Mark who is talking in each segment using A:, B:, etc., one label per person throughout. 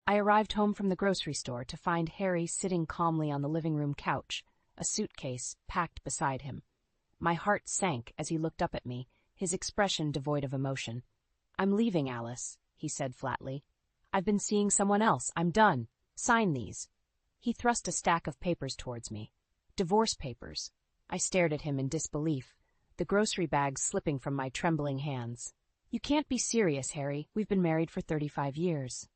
A: I arrived home from the grocery store to find Harry sitting calmly on the living room couch, a suitcase packed beside him. My heart sank as he looked up at me, his expression devoid of emotion. "I'm leaving, Alice," he said flatly. "I've been seeing someone else. I'm done. Sign these." He thrust a stack of papers towards me. Divorce papers. I stared at him in disbelief, the grocery bags slipping from my trembling hands. "You can't be serious, Harry. We've been married for 35 years.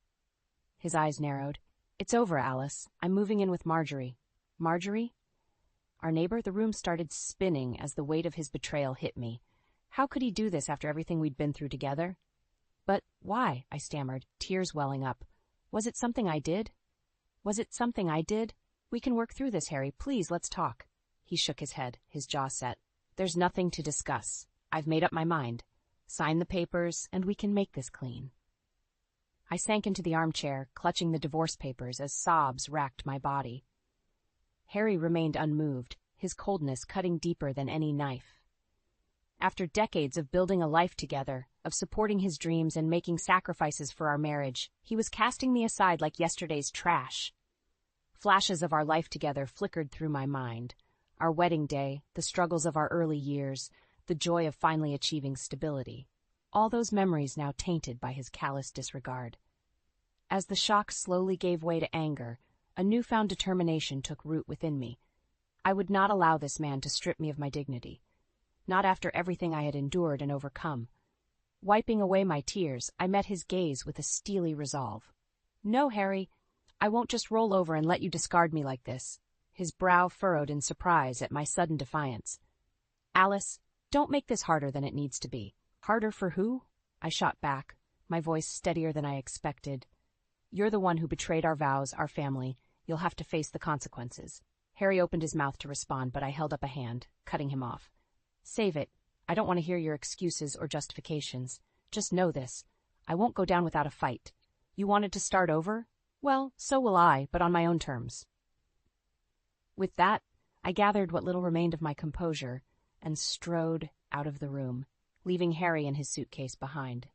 A: His eyes narrowed. "It's over, Alice. I'm moving in with Marjorie." Marjorie? Our neighbor? The room started spinning as the weight of his betrayal hit me. How could he do this after everything we'd been through together? "But why?" I stammered, tears welling up. Was it something I did? "We can work through this, Harry. Please, let's talk." He shook his head, his jaw set. "There's nothing to discuss. I've made up my mind. Sign the papers, and we can make this clean." I sank into the armchair, clutching the divorce papers as sobs racked my body. Harry remained unmoved, his coldness cutting deeper than any knife. After decades of building a life together, of supporting his dreams and making sacrifices for our marriage, he was casting me aside like yesterday's trash. Flashes of our life together flickered through my mind. Our wedding day, the struggles of our early years, the joy of finally achieving stability. All those memories now tainted by his callous disregard. As the shock slowly gave way to anger, a newfound determination took root within me. I would not allow this man to strip me of my dignity. Not after everything I had endured and overcome. Wiping away my tears, I met his gaze with a steely resolve. "No, Harry, I won't just roll over and let you discard me like this." His brow furrowed in surprise at my sudden defiance. "Alice, don't make this harder than it needs to be." "Harder for who?" I shot back, my voice steadier than I expected. "You're the one who betrayed our vows, our family. You'll have to face the consequences." Harry opened his mouth to respond, but I held up a hand, cutting him off. "Save it. I don't want to hear your excuses or justifications. Just know this. I won't go down without a fight. You wanted to start over? Well, so will I, but on my own terms." With that, I gathered what little remained of my composure and strode out of the room, leaving Harry and his suitcase behind.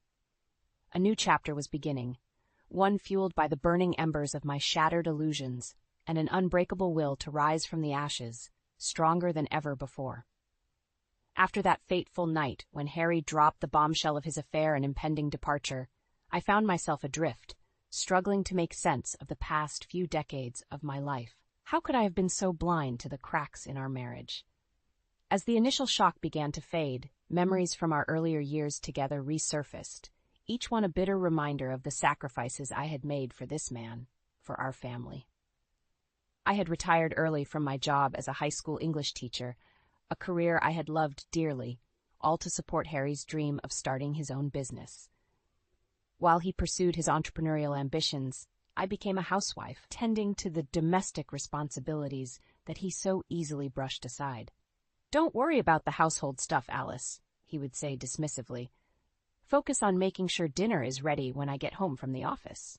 A: A new chapter was beginning, one fueled by the burning embers of my shattered illusions and an unbreakable will to rise from the ashes, stronger than ever before. After that fateful night when Harry dropped the bombshell of his affair and impending departure, I found myself adrift, struggling to make sense of the past few decades of my life. How could I have been so blind to the cracks in our marriage? As the initial shock began to fade, memories from our earlier years together resurfaced, each one a bitter reminder of the sacrifices I had made for this man, for our family. I had retired early from my job as a high school English teacher, a career I had loved dearly, all to support Harry's dream of starting his own business. While he pursued his entrepreneurial ambitions, I became a housewife, tending to the domestic responsibilities that he so easily brushed aside. "Don't worry about the household stuff, Alice," he would say dismissively. "Focus on making sure dinner is ready when I get home from the office."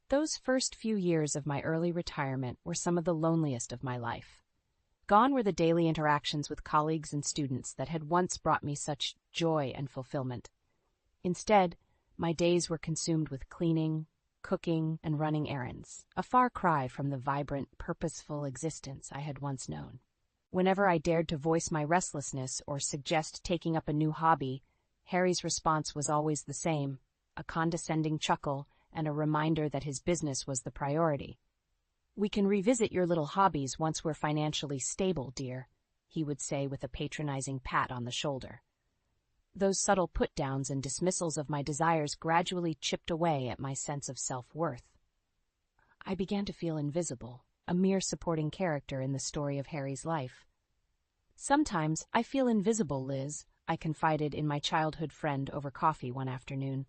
A: Those first few years of my early retirement were some of the loneliest of my life. Gone were the daily interactions with colleagues and students that had once brought me such joy and fulfillment. Instead, my days were consumed with cleaning, cooking, and running errands, a far cry from the vibrant, purposeful existence I had once known. Whenever I dared to voice my restlessness or suggest taking up a new hobby, Harry's response was always the same, a condescending chuckle and a reminder that his business was the priority. "We can revisit your little hobbies once we're financially stable, dear," he would say with a patronizing pat on the shoulder. Those subtle put-downs and dismissals of my desires gradually chipped away at my sense of self-worth. I began to feel invisible, a mere supporting character in the story of Harry's life. "Sometimes I feel invisible, Liz," I confided in my childhood friend over coffee one afternoon.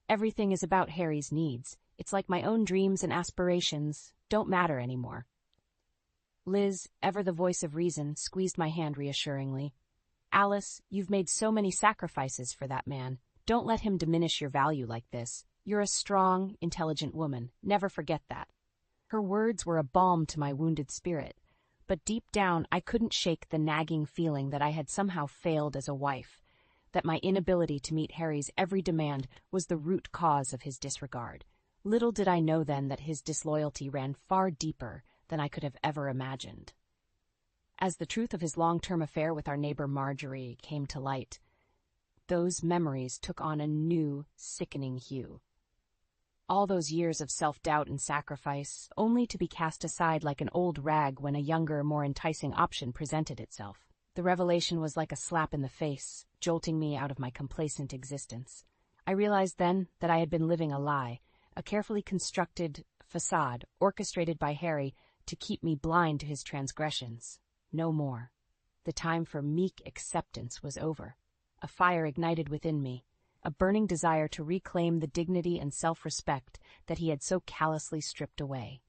A: "Everything is about Harry's needs. It's like my own dreams and aspirations don't matter anymore." Liz, ever the voice of reason, squeezed my hand reassuringly. "Alice, you've made so many sacrifices for that man. Don't let him diminish your value like this. You're a strong, intelligent woman. Never forget that." Her words were a balm to my wounded spirit, but deep down I couldn't shake the nagging feeling that I had somehow failed as a wife, that my inability to meet Harry's every demand was the root cause of his disregard. Little did I know then that his disloyalty ran far deeper than I could have ever imagined. As the truth of his long-term affair with our neighbor Marjorie came to light, those memories took on a new, sickening hue. All those years of self-doubt and sacrifice, only to be cast aside like an old rag when a younger, more enticing option presented itself. The revelation was like a slap in the face, jolting me out of my complacent existence. I realized then that I had been living a lie, a carefully constructed facade orchestrated by Harry to keep me blind to his transgressions. No more. The time for meek acceptance was over. A fire ignited within me, a burning desire to reclaim the dignity and self-respect that he had so callously stripped away.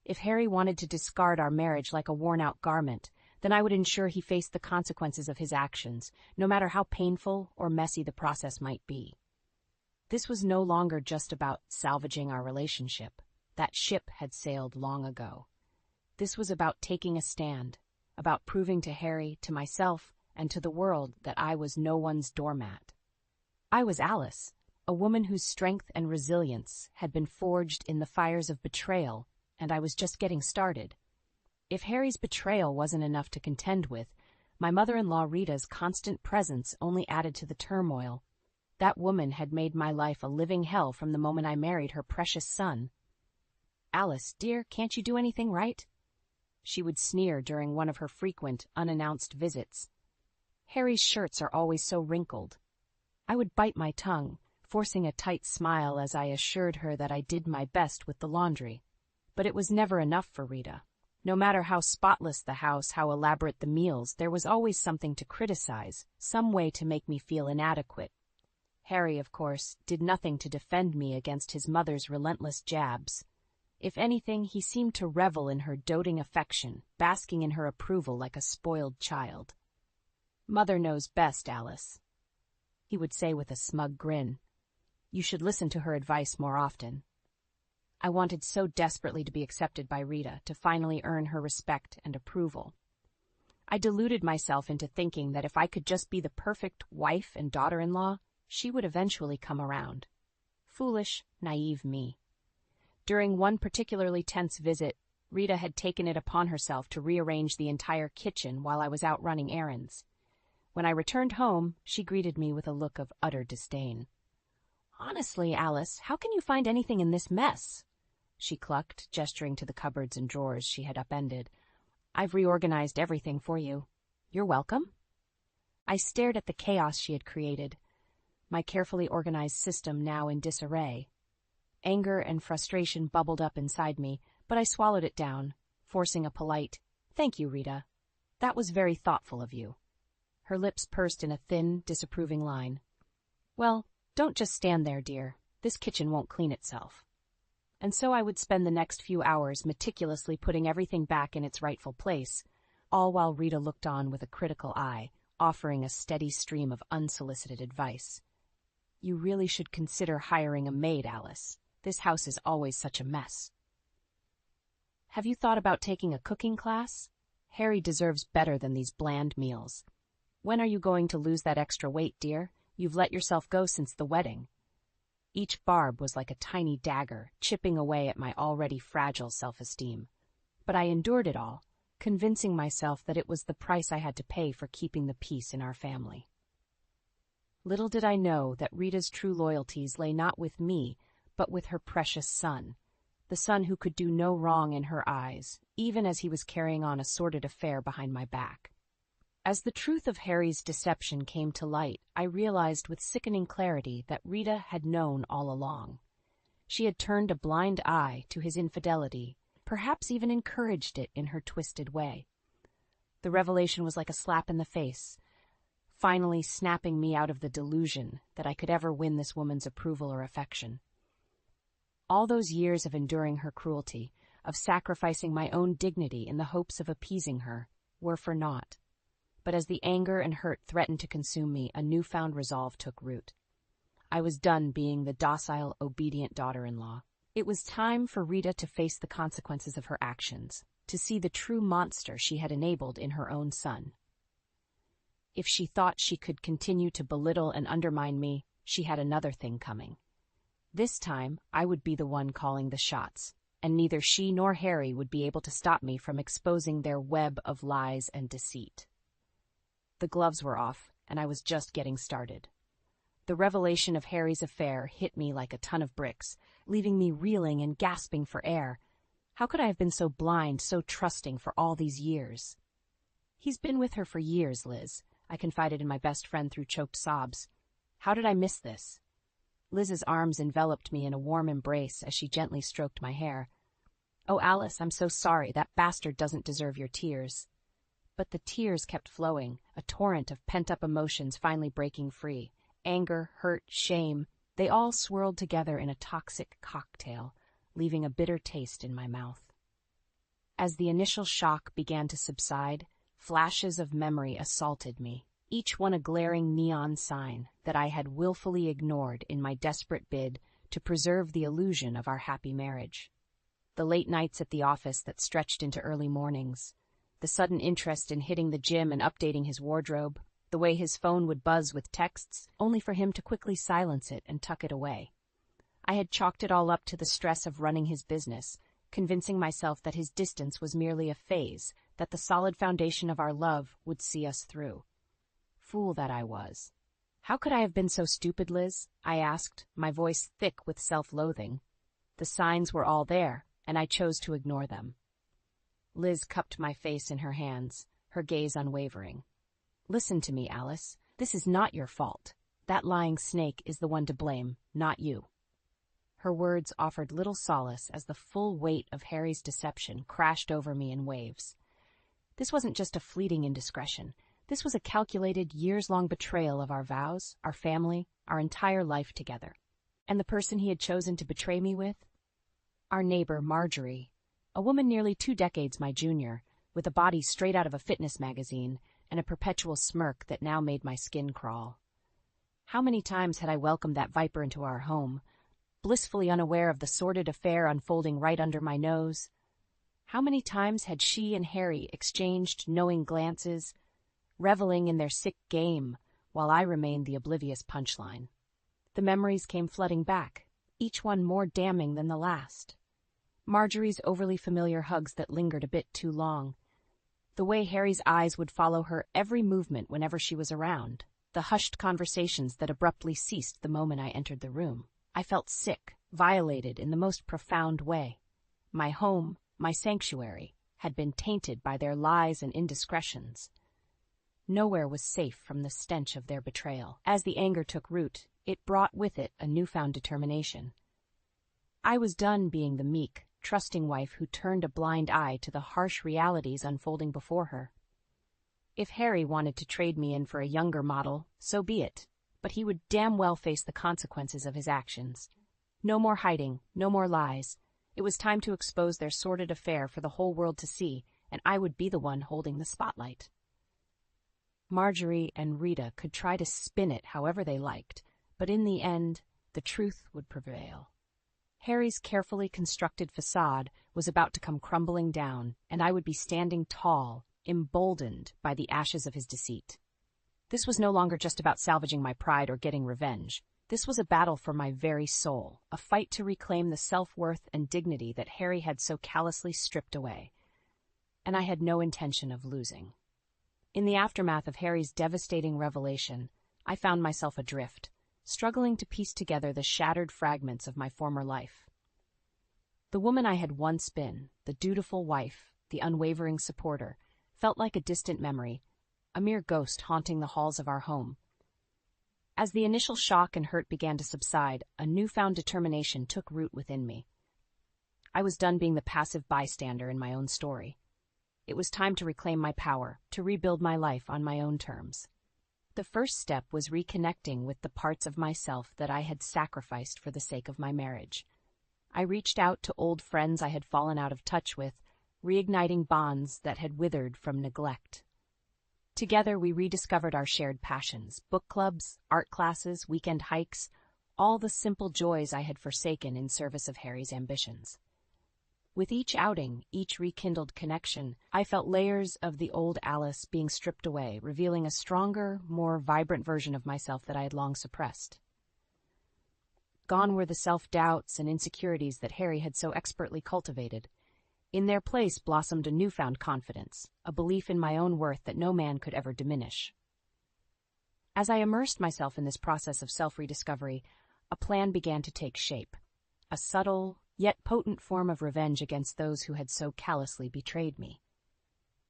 A: If Harry wanted to discard our marriage like a worn-out garment, then I would ensure he faced the consequences of his actions, no matter how painful or messy the process might be. This was no longer just about salvaging our relationship. That ship had sailed long ago. This was about taking a stand, about proving to Harry, to myself, and to the world that I was no one's doormat. I was Alice, a woman whose strength and resilience had been forged in the fires of betrayal, and I was just getting started. If Harry's betrayal wasn't enough to contend with, my mother-in-law Rita's constant presence only added to the turmoil. That woman had made my life a living hell from the moment I married her precious son. "Alice, dear, can't you do anything right?" She would sneer during one of her frequent, unannounced visits. "Harry's shirts are always so wrinkled." I would bite my tongue, forcing a tight smile as I assured her that I did my best with the laundry. But it was never enough for Rita. No matter how spotless the house, how elaborate the meals, there was always something to criticize, some way to make me feel inadequate. Harry, of course, did nothing to defend me against his mother's relentless jabs. If anything, he seemed to revel in her doting affection, basking in her approval like a spoiled child. "Mother knows best, Alice," he would say with a smug grin. "You should listen to her advice more often." I wanted so desperately to be accepted by Rita, to finally earn her respect and approval. I deluded myself into thinking that if I could just be the perfect wife and daughter-in-law, she would eventually come around. Foolish, naive me. During one particularly tense visit, Rita had taken it upon herself to rearrange the entire kitchen while I was out running errands. When I returned home, she greeted me with a look of utter disdain. "Honestly, Alice, how can you find anything in this mess?" she clucked, gesturing to the cupboards and drawers she had upended. "I've reorganized everything for you. You're welcome." I stared at the chaos she had created, my carefully organized system now in disarray. Anger and frustration bubbled up inside me, but I swallowed it down, forcing a polite, "Thank you, Rita. That was very thoughtful of you." Her lips pursed in a thin, disapproving line. "Well, don't just stand there, dear. This kitchen won't clean itself." And so I would spend the next few hours meticulously putting everything back in its rightful place, all while Rita looked on with a critical eye, offering a steady stream of unsolicited advice. "You really should consider hiring a maid, Alice. This house is always such a mess." "Have you thought about taking a cooking class? Harry deserves better than these bland meals. When are you going to lose that extra weight, dear? You've let yourself go since the wedding." Each barb was like a tiny dagger, chipping away at my already fragile self-esteem. But I endured it all, convincing myself that it was the price I had to pay for keeping the peace in our family. Little did I know that Rita's true loyalties lay not with me, but with her precious son, the son who could do no wrong in her eyes, even as he was carrying on a sordid affair behind my back. As the truth of Harry's deception came to light, I realized with sickening clarity that Rita had known all along. She had turned a blind eye to his infidelity, perhaps even encouraged it in her twisted way. The revelation was like a slap in the face, finally snapping me out of the delusion that I could ever win this woman's approval or affection. All those years of enduring her cruelty, of sacrificing my own dignity in the hopes of appeasing her, were for naught. But as the anger and hurt threatened to consume me, a newfound resolve took root. I was done being the docile, obedient daughter-in-law. It was time for Rita to face the consequences of her actions, to see the true monster she had enabled in her own son. If she thought she could continue to belittle and undermine me, she had another thing coming. This time, I would be the one calling the shots, and neither she nor Harry would be able to stop me from exposing their web of lies and deceit. The gloves were off, and I was just getting started. The revelation of Harry's affair hit me like a ton of bricks, leaving me reeling and gasping for air. How could I have been so blind, so trusting for all these years? "He's been with her for years, Liz," I confided in my best friend through choked sobs. "How did I miss this?" Liz's arms enveloped me in a warm embrace as she gently stroked my hair. "Oh, Alice, I'm so sorry. That bastard doesn't deserve your tears." But the tears kept flowing, a torrent of pent-up emotions finally breaking free. Anger, hurt, shame, they all swirled together in a toxic cocktail, leaving a bitter taste in my mouth. As the initial shock began to subside, flashes of memory assaulted me, each one a glaring neon sign that I had willfully ignored in my desperate bid to preserve the illusion of our happy marriage. The late nights at the office that stretched into early mornings, the sudden interest in hitting the gym and updating his wardrobe, the way his phone would buzz with texts, only for him to quickly silence it and tuck it away. I had chalked it all up to the stress of running his business, convincing myself that his distance was merely a phase, that the solid foundation of our love would see us through. Fool that I was. "How could I have been so stupid, Liz?" I asked, my voice thick with self-loathing. The signs were all there, and I chose to ignore them. Liz cupped my face in her hands, her gaze unwavering. "Listen to me, Alice. This is not your fault. That lying snake is the one to blame, not you." Her words offered little solace as the full weight of Harry's deception crashed over me in waves. This wasn't just a fleeting indiscretion. This was a calculated, years-long betrayal of our vows, our family, our entire life together. And the person he had chosen to betray me with? Our neighbor, Marjorie, a woman nearly 2 decades my junior, with a body straight out of a fitness magazine and a perpetual smirk that now made my skin crawl. How many times had I welcomed that viper into our home, blissfully unaware of the sordid affair unfolding right under my nose? How many times had she and Harry exchanged knowing glances, reveling in their sick game, while I remained the oblivious punchline? The memories came flooding back, each one more damning than the last. Marjorie's overly familiar hugs that lingered a bit too long, the way Harry's eyes would follow her every movement whenever she was around, the hushed conversations that abruptly ceased the moment I entered the room. I felt sick, violated in the most profound way. My home, my sanctuary, had been tainted by their lies and indiscretions. Nowhere was safe from the stench of their betrayal. As the anger took root, it brought with it a newfound determination. I was done being the meek, trusting wife who turned a blind eye to the harsh realities unfolding before her. If Harry wanted to trade me in for a younger model, so be it, but he would damn well face the consequences of his actions. No more hiding, no more lies. It was time to expose their sordid affair for the whole world to see, and I would be the one holding the spotlight. Marjorie and Rita could try to spin it however they liked, but in the end, the truth would prevail. Harry's carefully constructed facade was about to come crumbling down, and I would be standing tall, emboldened by the ashes of his deceit. This was no longer just about salvaging my pride or getting revenge. This was a battle for my very soul, a fight to reclaim the self-worth and dignity that Harry had so callously stripped away. And I had no intention of losing. In the aftermath of Harry's devastating revelation, I found myself adrift, struggling to piece together the shattered fragments of my former life. The woman I had once been, the dutiful wife, the unwavering supporter, felt like a distant memory, a mere ghost haunting the halls of our home. As the initial shock and hurt began to subside, a newfound determination took root within me. I was done being the passive bystander in my own story. It was time to reclaim my power, to rebuild my life on my own terms. The first step was reconnecting with the parts of myself that I had sacrificed for the sake of my marriage. I reached out to old friends I had fallen out of touch with, reigniting bonds that had withered from neglect. Together we rediscovered our shared passions, book clubs, art classes, weekend hikes, all the simple joys I had forsaken in service of Harry's ambitions. With each outing, each rekindled connection, I felt layers of the old Alice being stripped away, revealing a stronger, more vibrant version of myself that I had long suppressed. Gone were the self-doubts and insecurities that Harry had so expertly cultivated. In their place blossomed a newfound confidence, a belief in my own worth that no man could ever diminish. As I immersed myself in this process of self-rediscovery, a plan began to take shape, a subtle, yet potent form of revenge against those who had so callously betrayed me.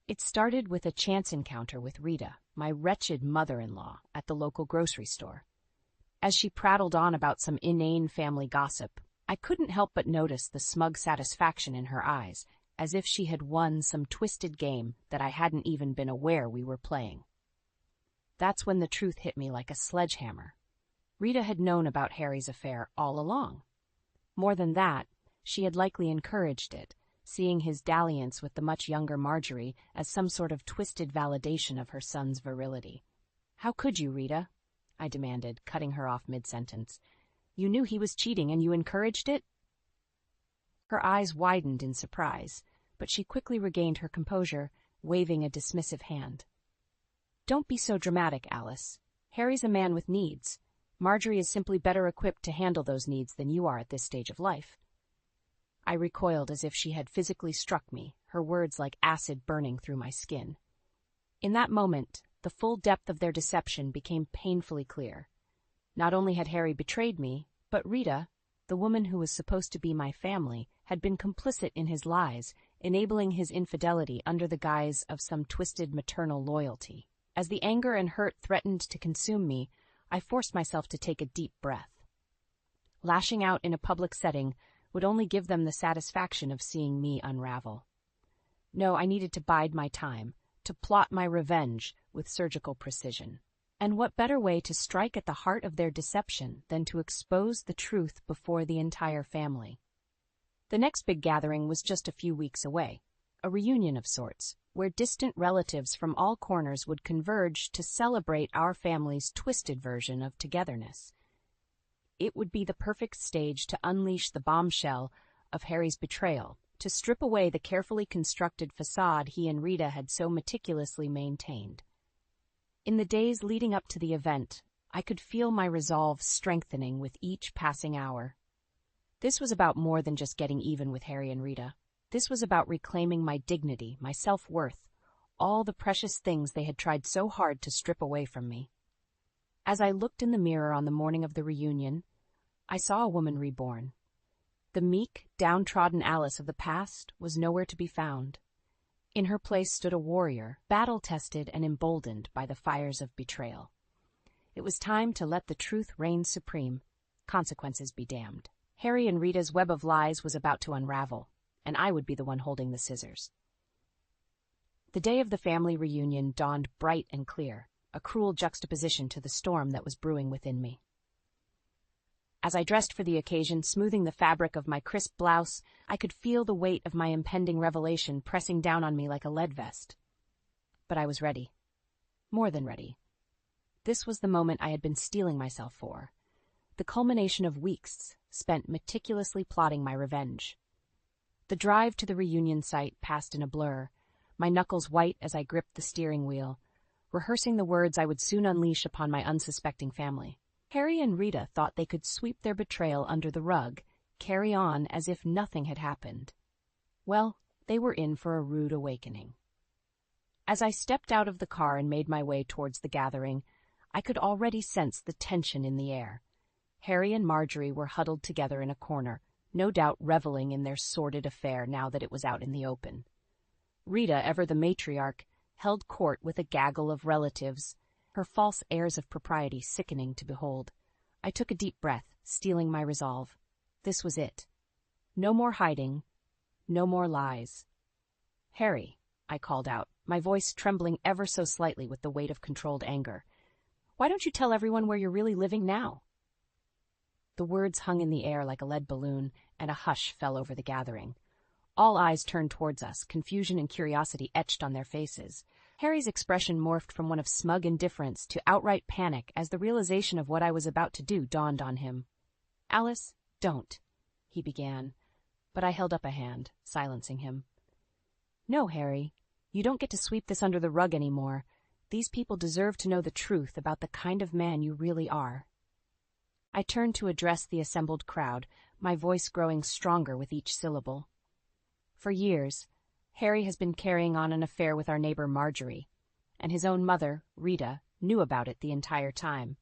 A: It started with a chance encounter with Rita, my wretched mother-in-law, at the local grocery store. As she prattled on about some inane family gossip, I couldn't help but notice the smug satisfaction in her eyes, as if she had won some twisted game that I hadn't even been aware we were playing. That's when the truth hit me like a sledgehammer. Rita had known about Harry's affair all along. More than that, she had likely encouraged it, seeing his dalliance with the much younger Marjorie as some sort of twisted validation of her son's virility. "How could you, Rita?" I demanded, cutting her off mid-sentence. "You knew he was cheating and you encouraged it?" Her eyes widened in surprise, but she quickly regained her composure, waving a dismissive hand. "Don't be so dramatic, Alice. Harry's a man with needs. Marjorie is simply better equipped to handle those needs than you are at this stage of life." I recoiled as if she had physically struck me, her words like acid burning through my skin. In that moment, the full depth of their deception became painfully clear. Not only had Harry betrayed me, but Rita, the woman who was supposed to be my family, had been complicit in his lies, enabling his infidelity under the guise of some twisted maternal loyalty. As the anger and hurt threatened to consume me, I forced myself to take a deep breath. Lashing out in a public setting would only give them the satisfaction of seeing me unravel. No, I needed to bide my time, to plot my revenge with surgical precision. And what better way to strike at the heart of their deception than to expose the truth before the entire family? The next big gathering was just a few weeks away, a reunion of sorts, where distant relatives from all corners would converge to celebrate our family's twisted version of togetherness. It would be the perfect stage to unleash the bombshell of Harry's betrayal, to strip away the carefully constructed facade he and Rita had so meticulously maintained. In the days leading up to the event, I could feel my resolve strengthening with each passing hour. This was about more than just getting even with Harry and Rita. This was about reclaiming my dignity, my self-worth, all the precious things they had tried so hard to strip away from me. As I looked in the mirror on the morning of the reunion, I saw a woman reborn. The meek, downtrodden Alice of the past was nowhere to be found. In her place stood a warrior, battle-tested and emboldened by the fires of betrayal. It was time to let the truth reign supreme, consequences be damned. Harry and Rita's web of lies was about to unravel, and I would be the one holding the scissors. The day of the family reunion dawned bright and clear, a cruel juxtaposition to the storm that was brewing within me. As I dressed for the occasion, smoothing the fabric of my crisp blouse, I could feel the weight of my impending revelation pressing down on me like a lead vest. But I was ready. More than ready. This was the moment I had been steeling myself for, the culmination of weeks spent meticulously plotting my revenge. The drive to the reunion site passed in a blur, my knuckles white as I gripped the steering wheel, rehearsing the words I would soon unleash upon my unsuspecting family. Harry and Rita thought they could sweep their betrayal under the rug, carry on as if nothing had happened. Well, they were in for a rude awakening. As I stepped out of the car and made my way towards the gathering, I could already sense the tension in the air. Harry and Marjorie were huddled together in a corner, no doubt reveling in their sordid affair now that it was out in the open. Rita, ever the matriarch, held court with a gaggle of relatives, her false airs of propriety sickening to behold. I took a deep breath, steeling my resolve. This was it. No more hiding, no more lies. "Harry," I called out, my voice trembling ever so slightly with the weight of controlled anger. "Why don't you tell everyone where you're really living now?" The words hung in the air like a lead balloon, and a hush fell over the gathering. All eyes turned towards us, confusion and curiosity etched on their faces. Harry's expression morphed from one of smug indifference to outright panic as the realization of what I was about to do dawned on him. "Alice, don't," he began, but I held up a hand, silencing him. "No, Harry, you don't get to sweep this under the rug anymore. These people deserve to know the truth about the kind of man you really are." I turned to address the assembled crowd, my voice growing stronger with each syllable. For years, Harry has been carrying on an affair with our neighbor Marjorie, and his own mother, Rita, knew about it the entire time.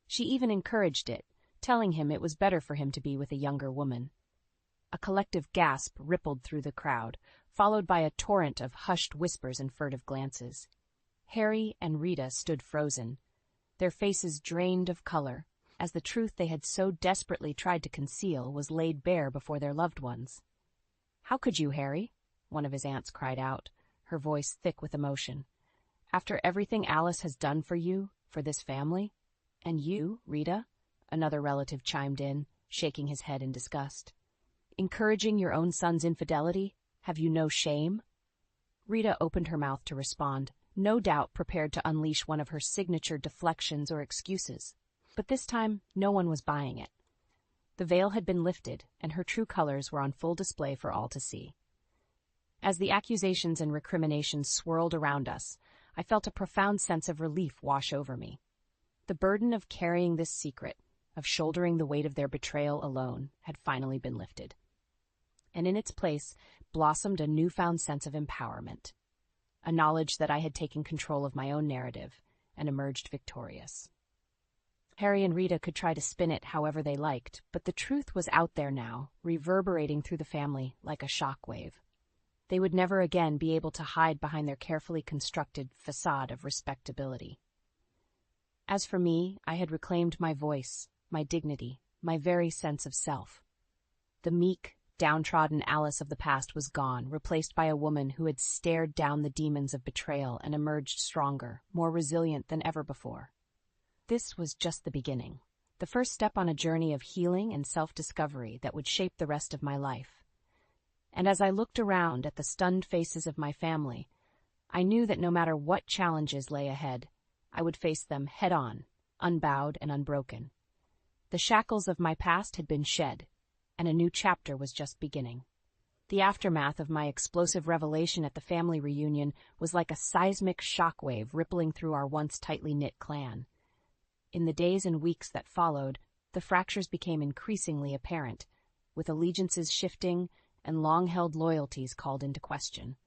A: She even encouraged it, telling him it was better for him to be with a younger woman. A collective gasp rippled through the crowd, followed by a torrent of hushed whispers and furtive glances. Harry and Rita stood frozen, their faces drained of color, as the truth they had so desperately tried to conceal was laid bare before their loved ones. "How could you, Harry?" one of his aunts cried out, her voice thick with emotion. "After everything Alice has done for you, for this family? And you, Rita?" another relative chimed in, shaking his head in disgust. "Encouraging your own son's infidelity? Have you no shame?" Rita opened her mouth to respond, no doubt prepared to unleash one of her signature deflections or excuses. But this time, no one was buying it. The veil had been lifted, and her true colors were on full display for all to see. As the accusations and recriminations swirled around us, I felt a profound sense of relief wash over me. The burden of carrying this secret, of shouldering the weight of their betrayal alone, had finally been lifted. And in its place blossomed a newfound sense of empowerment, a knowledge that I had taken control of my own narrative and emerged victorious. Harry and Rita could try to spin it however they liked, but the truth was out there now, reverberating through the family like a shockwave. They would never again be able to hide behind their carefully constructed facade of respectability. As for me, I had reclaimed my voice, my dignity, my very sense of self. The meek, downtrodden Alice of the past was gone, replaced by a woman who had stared down the demons of betrayal and emerged stronger, more resilient than ever before. This was just the beginning, the first step on a journey of healing and self-discovery that would shape the rest of my life. And as I looked around at the stunned faces of my family, I knew that no matter what challenges lay ahead, I would face them head-on, unbowed and unbroken. The shackles of my past had been shed, and a new chapter was just beginning. The aftermath of my explosive revelation at the family reunion was like a seismic shockwave rippling through our once tightly knit clan. In the days and weeks that followed, the fractures became increasingly apparent, with allegiances shifting and long-held loyalties called into question.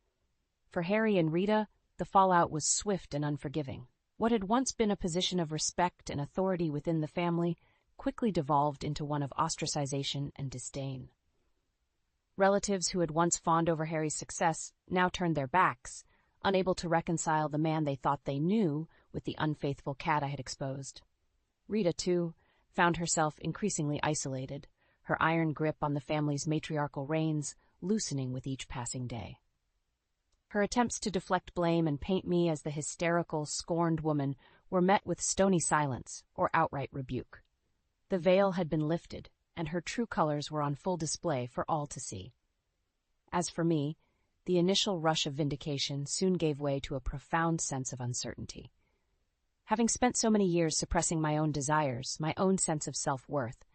A: For Harry and Rita, the fallout was swift and unforgiving. What had once been a position of respect and authority within the family quickly devolved into one of ostracization and disdain. Relatives who had once fawned over Harry's success now turned their backs, unable to reconcile the man they thought they knew with the unfaithful cat I had exposed. Rita, too, found herself increasingly isolated, her iron grip on the family's matriarchal reins loosening with each passing day. Her attempts to deflect blame and paint me as the hysterical, scorned woman were met with stony silence or outright rebuke. The veil had been lifted, and her true colors were on full display for all to see. As for me, the initial rush of vindication soon gave way to a profound sense of uncertainty. Having spent so many years suppressing my own desires, my own sense of self-worth,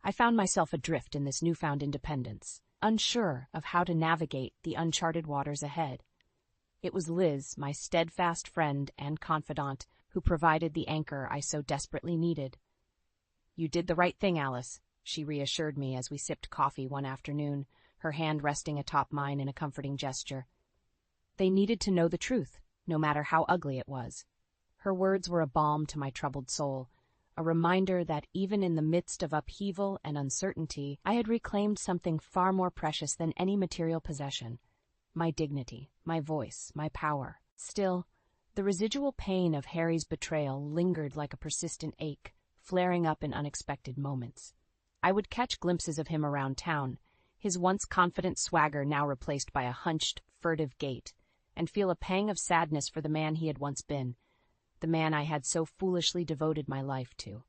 A: I found myself adrift in this newfound independence, unsure of how to navigate the uncharted waters ahead. It was Liz, my steadfast friend and confidant, who provided the anchor I so desperately needed. "You did the right thing, Alice," she reassured me as we sipped coffee one afternoon, her hand resting atop mine in a comforting gesture. They needed to know the truth, no matter how ugly it was. Her words were a balm to my troubled soul, a reminder that even in the midst of upheaval and uncertainty, I had reclaimed something far more precious than any material possession: my dignity, my voice, my power. Still, the residual pain of Harry's betrayal lingered like a persistent ache, flaring up in unexpected moments. I would catch glimpses of him around town, his once confident swagger now replaced by a hunched, furtive gait, and feel a pang of sadness for the man he had once been, the man I had so foolishly devoted my life to.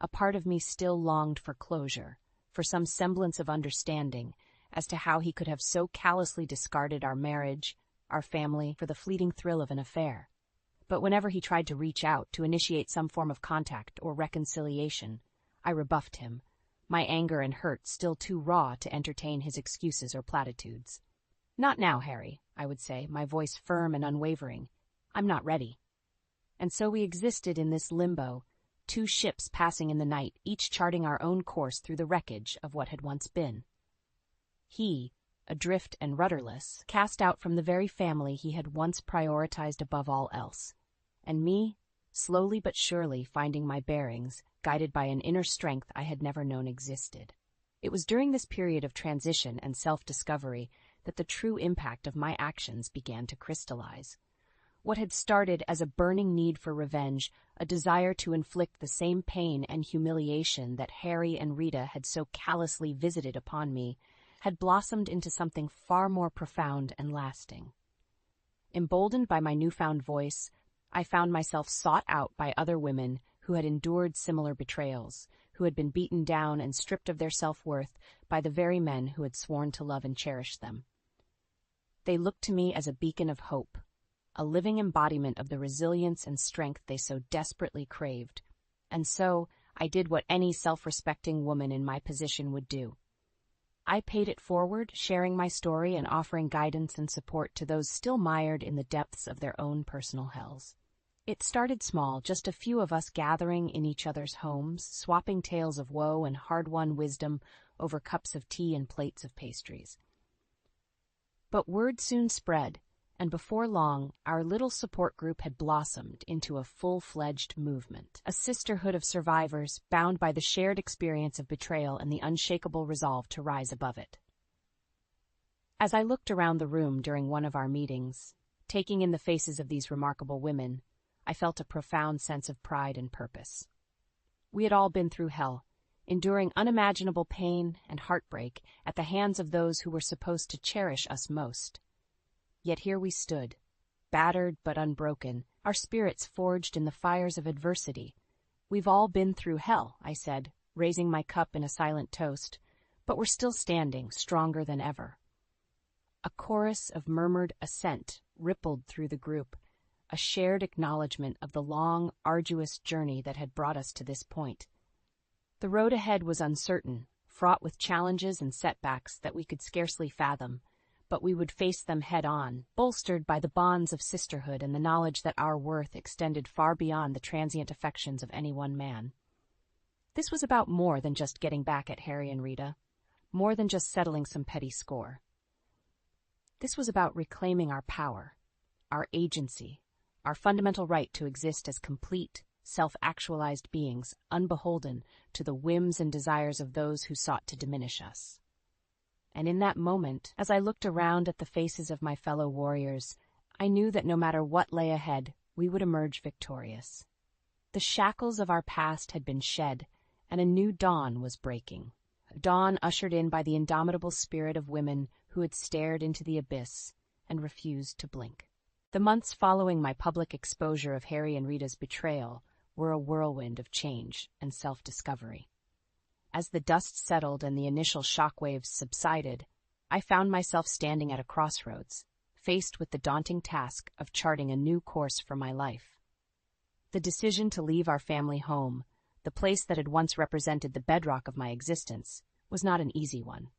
A: A part of me still longed for closure, for some semblance of understanding as to how he could have so callously discarded our marriage, our family, for the fleeting thrill of an affair. But whenever he tried to reach out, to initiate some form of contact or reconciliation, I rebuffed him, my anger and hurt still too raw to entertain his excuses or platitudes. "Not now, Harry," I would say, my voice firm and unwavering. "I'm not ready." And so we existed in this limbo, two ships passing in the night, each charting our own course through the wreckage of what had once been. He, adrift and rudderless, cast out from the very family he had once prioritized above all else, and me, slowly but surely finding my bearings, guided by an inner strength I had never known existed. It was during this period of transition and self-discovery that the true impact of my actions began to crystallize. What had started as a burning need for revenge, a desire to inflict the same pain and humiliation that Harry and Rita had so callously visited upon me, had blossomed into something far more profound and lasting. Emboldened by my newfound voice, I found myself sought out by other women who had endured similar betrayals, who had been beaten down and stripped of their self-worth by the very men who had sworn to love and cherish them. They looked to me as a beacon of hope, a living embodiment of the resilience and strength they so desperately craved, and so I did what any self-respecting woman in my position would do. I paid it forward, sharing my story and offering guidance and support to those still mired in the depths of their own personal hells. It started small, just a few of us gathering in each other's homes, swapping tales of woe and hard-won wisdom over cups of tea and plates of pastries. But word soon spread, and before long, our little support group had blossomed into a full-fledged movement, a sisterhood of survivors bound by the shared experience of betrayal and the unshakable resolve to rise above it. As I looked around the room during one of our meetings, taking in the faces of these remarkable women, I felt a profound sense of pride and purpose. We had all been through hell, enduring unimaginable pain and heartbreak at the hands of those who were supposed to cherish us most. Yet here we stood, battered but unbroken, our spirits forged in the fires of adversity. We've all been through hell, I said, raising my cup in a silent toast, but we're still standing, stronger than ever. A chorus of murmured assent rippled through the group, a shared acknowledgement of the long, arduous journey that had brought us to this point. The road ahead was uncertain, fraught with challenges and setbacks that we could scarcely fathom, but we would face them head-on, bolstered by the bonds of sisterhood and the knowledge that our worth extended far beyond the transient affections of any one man. This was about more than just getting back at Harry and Rita, more than just settling some petty score. This was about reclaiming our power, our agency, our fundamental right to exist as complete, self-actualized beings, unbeholden to the whims and desires of those who sought to diminish us. And in that moment, as I looked around at the faces of my fellow warriors, I knew that no matter what lay ahead, we would emerge victorious. The shackles of our past had been shed, and a new dawn was breaking, a dawn ushered in by the indomitable spirit of women who had stared into the abyss and refused to blink. The months following my public exposure of Harry and Rita's betrayal were a whirlwind of change and self-discovery. As the dust settled and the initial shockwaves subsided, I found myself standing at a crossroads, faced with the daunting task of charting a new course for my life. The decision to leave our family home, the place that had once represented the bedrock of my existence, was not an easy one.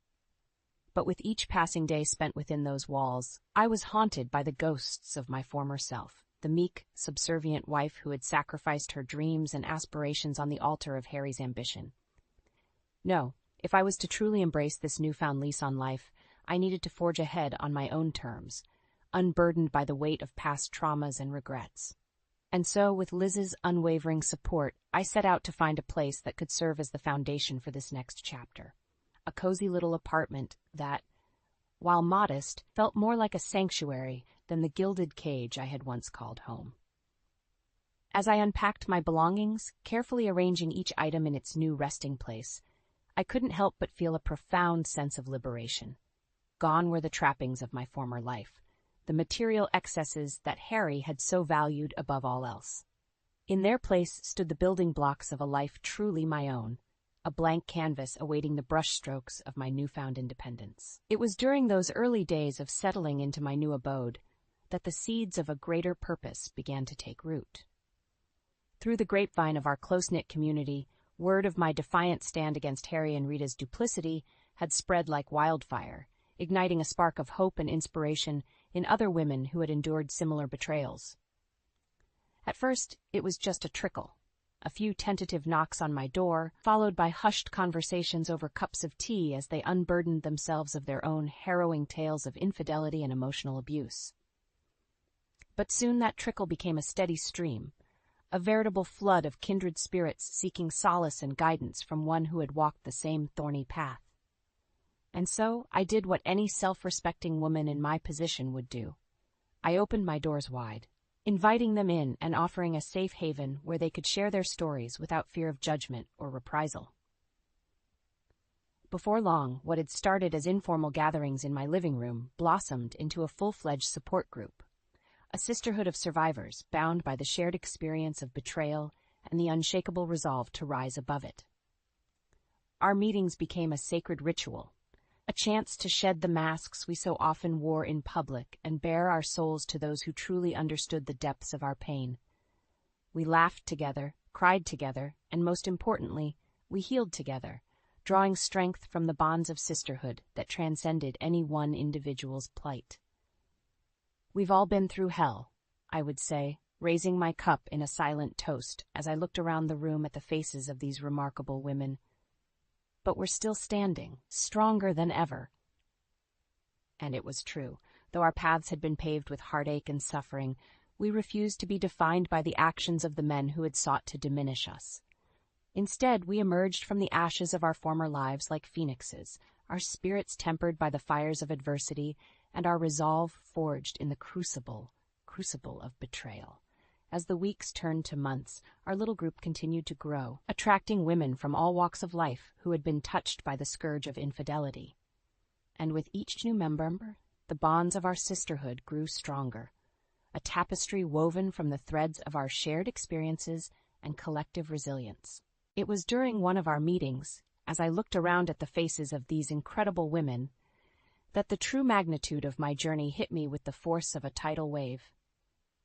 A: But with each passing day spent within those walls, I was haunted by the ghosts of my former self, the meek, subservient wife who had sacrificed her dreams and aspirations on the altar of Harry's ambition. No, if I was to truly embrace this newfound lease on life, I needed to forge ahead on my own terms, unburdened by the weight of past traumas and regrets. And so, with Liz's unwavering support, I set out to find a place that could serve as the foundation for this next chapter. A cozy little apartment that, while modest, felt more like a sanctuary than the gilded cage I had once called home. As I unpacked my belongings, carefully arranging each item in its new resting place, I couldn't help but feel a profound sense of liberation. Gone were the trappings of my former life, the material excesses that Harry had so valued above all else. In their place stood the building blocks of a life truly my own, a blank canvas awaiting the brushstrokes of my newfound independence. It was during those early days of settling into my new abode that the seeds of a greater purpose began to take root. Through the grapevine of our close-knit community, word of my defiant stand against Harry and Rita's duplicity had spread like wildfire, igniting a spark of hope and inspiration in other women who had endured similar betrayals. At first, it was just a trickle, a few tentative knocks on my door, followed by hushed conversations over cups of tea as they unburdened themselves of their own harrowing tales of infidelity and emotional abuse. But soon that trickle became a steady stream, a veritable flood of kindred spirits seeking solace and guidance from one who had walked the same thorny path. And so I did what any self-respecting woman in my position would do. I opened my doors wide, inviting them in and offering a safe haven where they could share their stories without fear of judgment or reprisal. Before long, what had started as informal gatherings in my living room blossomed into a full-fledged support group, a sisterhood of survivors bound by the shared experience of betrayal and the unshakable resolve to rise above it. Our meetings became a sacred ritual, a chance to shed the masks we so often wore in public and bare our souls to those who truly understood the depths of our pain. We laughed together, cried together, and most importantly, we healed together, drawing strength from the bonds of sisterhood that transcended any one individual's plight. We've all been through hell, I would say, raising my cup in a silent toast as I looked around the room at the faces of these remarkable women. But we're still standing, stronger than ever. And it was true. Though our paths had been paved with heartache and suffering, we refused to be defined by the actions of the men who had sought to diminish us. Instead, we emerged from the ashes of our former lives like phoenixes, our spirits tempered by the fires of adversity, and our resolve forged in the crucible of betrayal. As the weeks turned to months, our little group continued to grow, attracting women from all walks of life who had been touched by the scourge of infidelity. And with each new member, the bonds of our sisterhood grew stronger, a tapestry woven from the threads of our shared experiences and collective resilience. It was during one of our meetings, as I looked around at the faces of these incredible women, that the true magnitude of my journey hit me with the force of a tidal wave.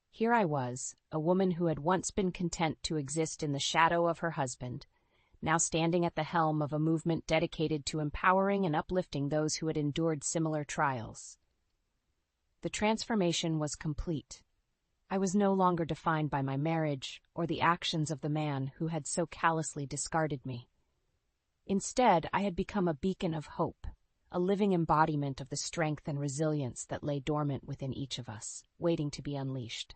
A: Here I was, a woman who had once been content to exist in the shadow of her husband, now standing at the helm of a movement dedicated to empowering and uplifting those who had endured similar trials. The transformation was complete. I was no longer defined by my marriage or the actions of the man who had so callously discarded me. Instead, I had become a beacon of hope, a living embodiment of the strength and resilience that lay dormant within each of us, waiting to be unleashed.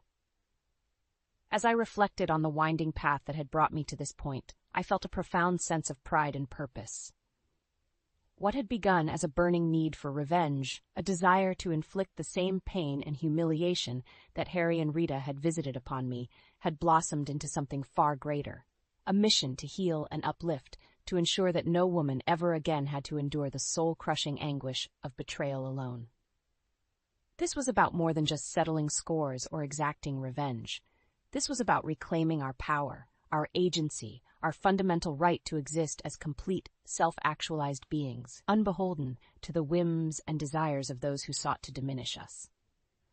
A: As I reflected on the winding path that had brought me to this point, I felt a profound sense of pride and purpose. What had begun as a burning need for revenge, a desire to inflict the same pain and humiliation that Harry and Rita had visited upon me, had blossomed into something far greater, a mission to heal and uplift, to ensure that no woman ever again had to endure the soul-crushing anguish of betrayal alone. This was about more than just settling scores or exacting revenge. This was about reclaiming our power, our agency, our fundamental right to exist as complete, self-actualized beings, unbeholden to the whims and desires of those who sought to diminish us.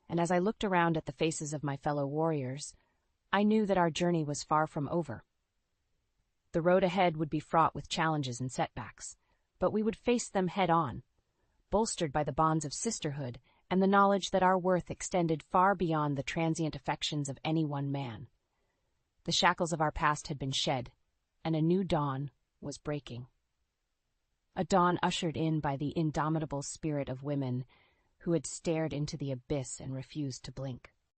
A: And as I looked around at the faces of my fellow warriors, I knew that our journey was far from over. The road ahead would be fraught with challenges and setbacks, but we would face them head-on, bolstered by the bonds of sisterhood and the knowledge that our worth extended far beyond the transient affections of any one man. The shackles of our past had been shed, and a new dawn was breaking. A dawn ushered in by the indomitable spirit of women who had stared into the abyss and refused to blink.